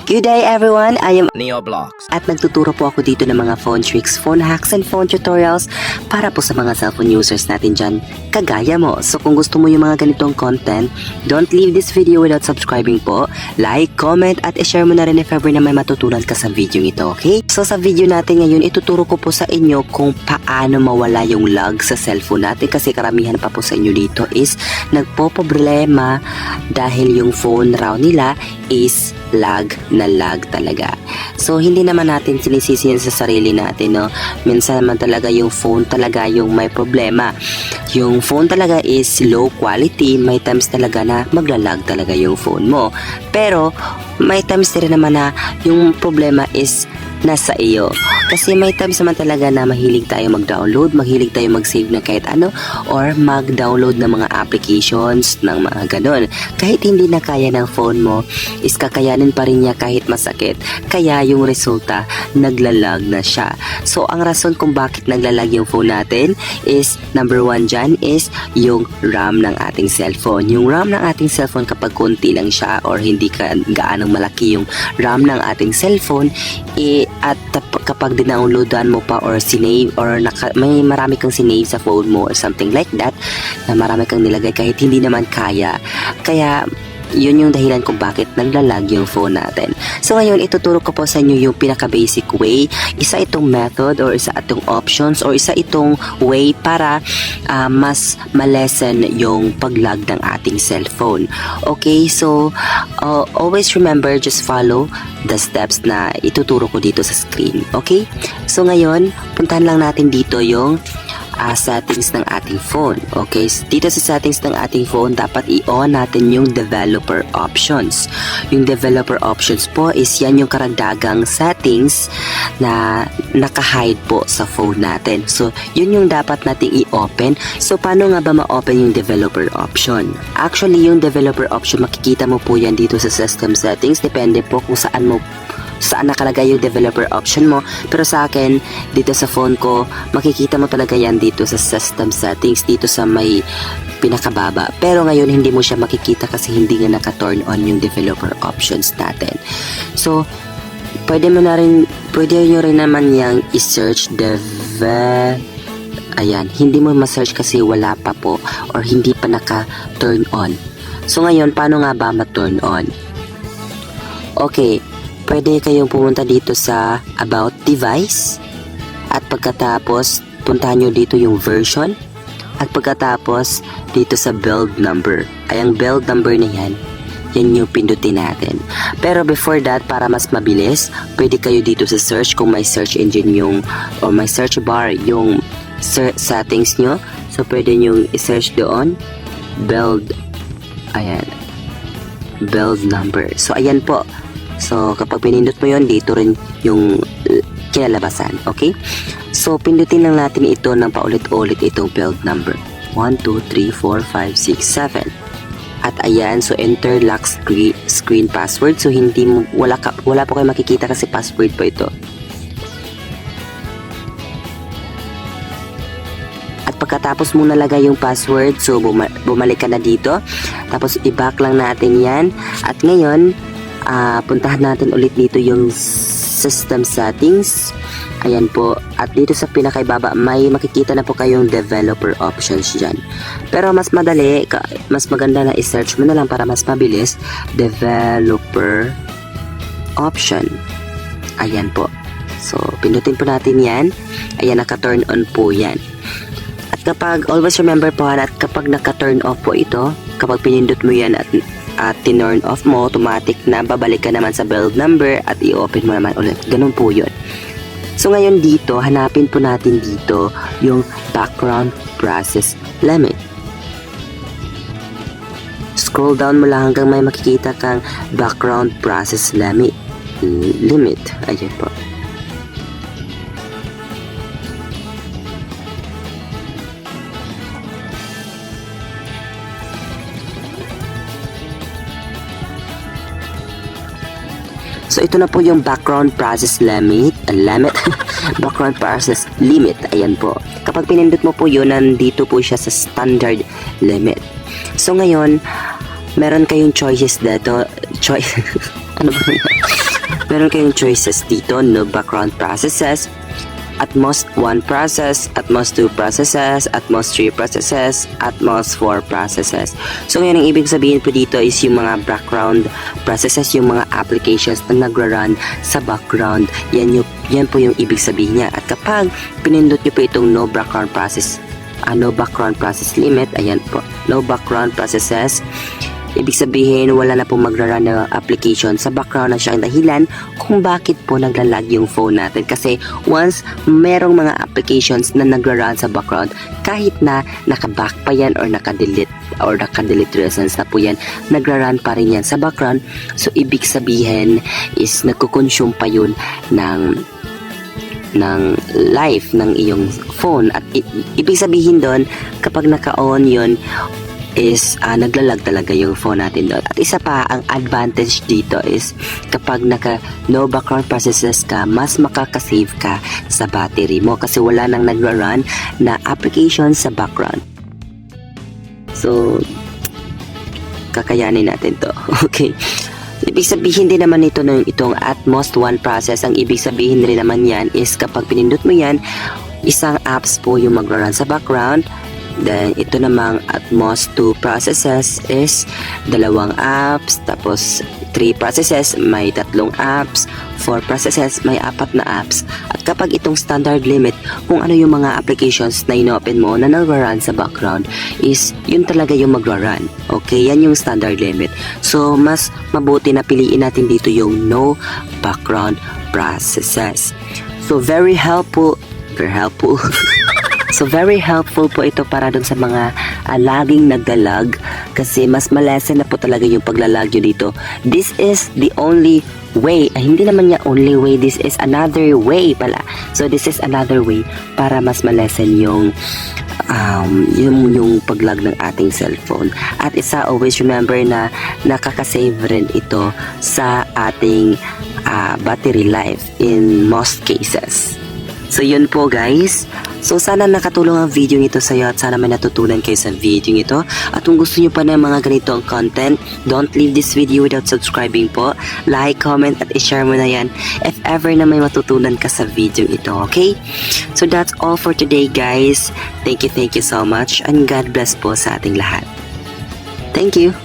Good day everyone, I am Neoblocks. at nagtuturo po ako dito ng mga phone tricks, phone hacks, and phone tutorials para po sa mga cellphone users natin dyan, kagaya mo. So kung gusto mo yung mga ganitong content, don't leave this video without subscribing po. Like, comment, at i-share mo na rin if ever na may matutunan ka sa video ito, okay? So sa video natin ngayon, ituturo ko po sa inyo kung paano mawala yung lag sa cellphone natin kasi karamihan pa po sa inyo dito is nagpo-problema dahil yung phone raw nila is lag na lag talaga. So hindi naman natin sinisisi sa sarili natin, no? Minsan naman talaga yung phone talaga yung may problema. Yung phone talaga is low quality, may times talaga na maglalag talaga yung phone mo. Pero may times din naman na yung problema is nasa iyo. Kasi may times naman talaga na mahilig tayo mag-download, mahilig tayo mag-save na kahit ano, or mag-download ng mga applications, ng mga ganon. Kahit hindi na kaya ng phone mo, is kakayanin pa rin niya kahit masakit. Kaya yung resulta, naglalag na siya. So, ang rason kung bakit naglalag yung phone natin is, number one dyan is yung RAM ng ating cellphone. Yung RAM ng ating cellphone kapag konti lang siya or hindi gaanong malaki yung RAM ng ating cellphone, at kapag dinownloadan mo pa or sinave or may marami kang sinave sa phone mo or something like that, na marami kang nilagay kahit hindi naman kaya yun yung dahilan kung bakit naglalag yung phone natin. So ngayon, ituturo ko po sa inyo yung pinaka-basic way. Isa itong method or isa itong options or isa itong way para mas malesen yung paglag ng ating cellphone. Okay, so always remember, just follow the steps na ituturo ko dito sa screen. Okay? So ngayon, puntahan lang natin dito yung settings ng ating phone. Okay, so dito sa settings ng ating phone, dapat i-on natin yung developer options. Yung developer options po is yan yung karagdagang settings na naka-hide po sa phone natin. So, yun yung dapat nating i-open. So, paano nga ba ma-open yung developer option? Actually, yung developer option, makikita mo po yan dito sa system settings. Depende po kung saan nakalagay yung developer option mo. Pero sa akin, dito sa phone ko, makikita mo talaga yan dito sa system settings, dito sa may pinakababa. Pero ngayon, hindi mo siya makikita kasi hindi nga naka-turn on yung developer options natin. So, pwede nyo rin naman yung i-search ayan, hindi mo ma-search kasi wala pa po or hindi pa naka-turn on. So ngayon, paano nga ba ma-turn on? Okay, pwede kayong pumunta dito sa About Device at pagkatapos puntahan nyo dito yung version at pagkatapos dito sa build number. Ay, ang build number na yan yung pindutin natin. Pero before that, para mas mabilis, pwede kayo dito sa search kung may search engine yung o may search bar yung settings nyo. So pwede nyo i-search doon build, ayan, build number. So ayan po. So, kapag pinindot mo yon, dito rin yung kinalabasan. Okay? So, pindutin lang natin ito ng paulit-ulit itong build number. 1, 2, 3, 4, 5, 6, 7. At ayan, so enter lock screen password. So, wala po kayo makikita kasi password po ito. At pagkatapos mong nalagay yung password, so bumalik ka na dito. Tapos, i-back lang natin yan. At ngayon, puntahan natin ulit dito yung system settings. Ayan po. At dito sa pinakaibaba, may makikita na po kayong developer options dyan. Pero mas madali, mas maganda na i-search mo na lang para mas mabilis. Developer option. Ayan po. So, pindutin po natin yan. Ayan, naka-turn on po yan. At kapag, always remember po, at kapag naka-turn off po ito, kapag pinindot mo yan at tinurn off mo, automatic na babalik ka naman sa build number at i-open mo naman ulit. Ganun po yun. So ngayon dito, hanapin po natin dito yung background process limit. Scroll down mo lang hanggang may makikita kang background process limit. Ayan po. So, ito na po yung background process limit. Background process limit. Ayan po. Kapag pinindot mo po yun, nandito po siya sa standard limit. So, ngayon, meron kayong choices dito. Ano ba Meron kayong choices dito, no background processes, at most 1 process, at most 2 processes, at most 3 processes, at most 4 processes. So ngayon ang ibig sabihin po dito is yung mga background processes, yung mga applications na nagra-run sa background. Yan po yung ibig sabihin niya. At kapag pinindot nyo po itong no background process limit, ayan po, no background processes, ibig sabihin, wala na pong magra-run na application sa background na siyang dahilan kung bakit po naglalag yung phone natin. Kasi once merong mga applications na nagra-run sa background, kahit na naka-back pa yan or naka-delete recents na po yan, nagra-run pa rin yan sa background. So, ibig sabihin is nagko-consume pa yun ng life ng iyong phone. At ibig sabihin doon, kapag naka-on yun, is naglalag talaga yung phone natin doon. At isa pa, ang advantage dito is kapag no background processes ka, mas makakasave ka sa battery mo kasi wala nang nagra-run na application sa background. So, kakayanin natin to. Okay. Ibig sabihin din naman ito itong at most 1 process. Ang ibig sabihin rin naman yan is kapag pinindot mo yan, isang apps po yung magra-run sa background. Then, ito namang at most 2 processes is 2 apps, tapos 3 processes, may 3 apps, 4 processes, may 4 na apps. At kapag itong standard limit, kung ano yung mga applications na ino-open mo na nagra-run sa background, is yun talaga yung magra-run. Okay, yan yung standard limit. So, mas mabuti na piliin natin dito yung no background processes. So, very helpful. So, very helpful po ito para dun sa mga laging nagdalag kasi mas malesen na po talaga yung paglalag nyo dito. This is the only way. Hindi naman niya only way. This is another way pala. So, this is another way para mas malesen yung paglag ng ating cellphone. At isa, always remember na nakakasave rin ito sa ating battery life in most cases. So, yun po guys. So, sana nakatulong ang video nito sa iyo at sana may natutunan kayo sa video nito. At kung gusto nyo pa ng mga ganitong content, don't leave this video without subscribing po. Like, comment, at i-share mo na yan if ever na may matutunan ka sa video ito, okay? So, that's all for today guys. Thank you so much and God bless po sa ating lahat. Thank you!